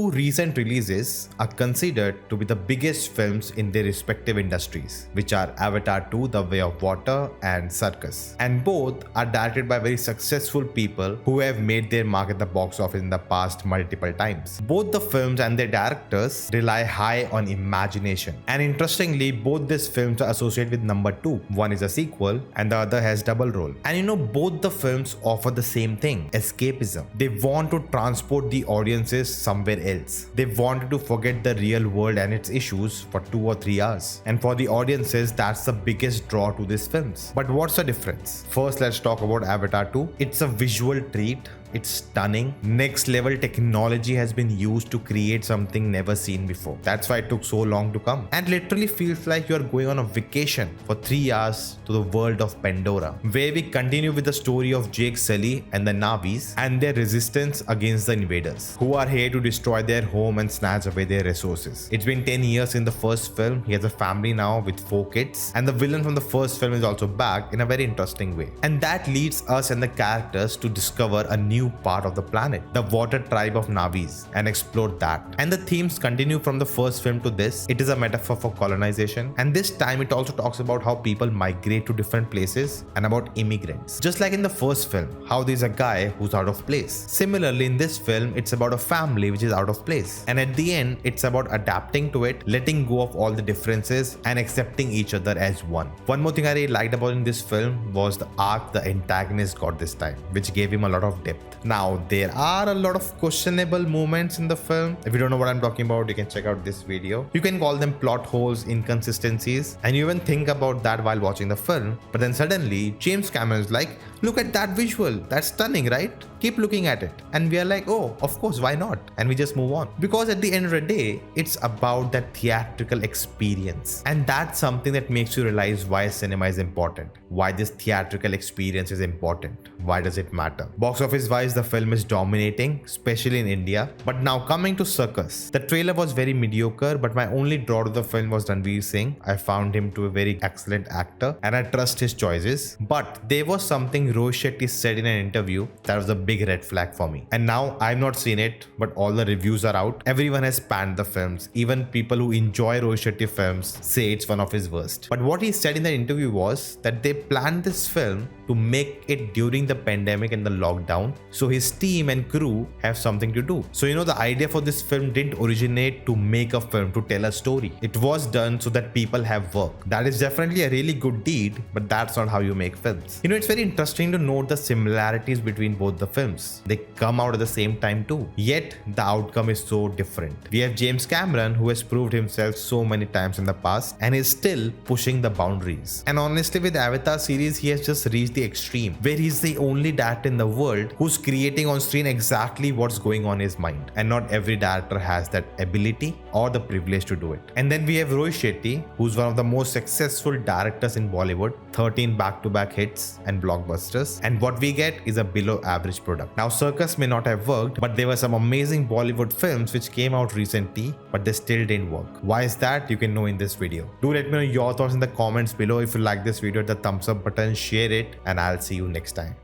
two recent releases are considered to be the biggest films in their respective industries, which are Avatar 2: The Way of Water and Circus. And both are directed by very successful people who have made their mark at the box office in the past multiple times. Both the films and their directors rely high on imagination. And interestingly, both these films are associated with number 2. One is a sequel and the other has double role. And both the films offer the same thing: escapism. They want to transport the audiences somewhere else. They wanted to forget the real world and its issues for 2 or 3 hours. And for the audiences, that's the biggest draw to these films. But what's the difference? First, let's talk about Avatar 2. It's a visual treat. It's stunning. Next level technology has been used to create something never seen before. That's why it took so long to come. And literally feels like you're going on a vacation for 3 hours to the world of Pandora, where we continue with the story of Jake Sully and the Navis and their resistance against the invaders, who are here to destroy their home and snatch away their resources. It's been 10 years in the first film. He has a family now with 4 kids. And the villain from the first film is also back in a very interesting way. And that leads us and the characters to discover a new part of the planet, the water tribe of Navis, and explore that. And the themes continue from the first film to this. It is a metaphor for colonization, and this time it also talks about how people migrate to different places and about immigrants. Just like in the first film, how there's a guy who's out of place. Similarly, in this film, it's about a family which is out of place. And at the end, it's about adapting to it, letting go of all the differences and accepting each other as one. One more thing I really liked about in this film was the arc the antagonist got this time, which gave him a lot of depth. Now, there are a lot of questionable moments in the film. If you don't know what I'm talking about, you can check out this video. You can call them plot holes, inconsistencies, and you even think about that while watching the film. But then suddenly, James Cameron is like, look at that visual. That's stunning, right? Keep looking at it. And we are like, oh, of course, why not? And we just move on. Because at the end of the day, it's about that theatrical experience. And that's something that makes you realize why cinema is important. Why this theatrical experience is important. Why does it matter? Box office wise, the film is dominating, especially in India. But now coming to Circus, the trailer was very mediocre, but my only draw to the film was Ranveer Singh. I found him to be a very excellent actor and I trust his choices. But there was something Rohit Shetty said in an interview that was a big red flag for me. And now I've not seen it, but all the reviews are out. Everyone has panned the films. Even people who enjoy Rohit Shetty films say it's one of his worst. But what he said in the interview was that they planned this film to make it during the pandemic and the lockdown, so his team and crew have something to do. So the idea for this film didn't originate to make a film, to tell a story. It was done so that people have work. That is definitely a really good deed, but that's not how you make films. It's very interesting to note the similarities between both the films. They come out at the same time too, yet the outcome is so different. We have James Cameron, who has proved himself so many times in the past and is still pushing the boundaries. And honestly, with Avatar series, he has just reached the extreme where he's the only director in the world who's creating on screen exactly what's going on in his mind. And not every director has that ability or the privilege to do it. And then we have Rohit Shetty, who's one of the most successful directors in Bollywood, 13 back-to-back hits and blockbusters. And what we get is a below average product. Now, Circus may not have worked, but there were some amazing Bollywood films which came out recently, but they still didn't work. Why is that? You can know in this video. Do let me know your thoughts in the comments below. If you like this video, hit the thumbs up button, share it, and I'll see you next time.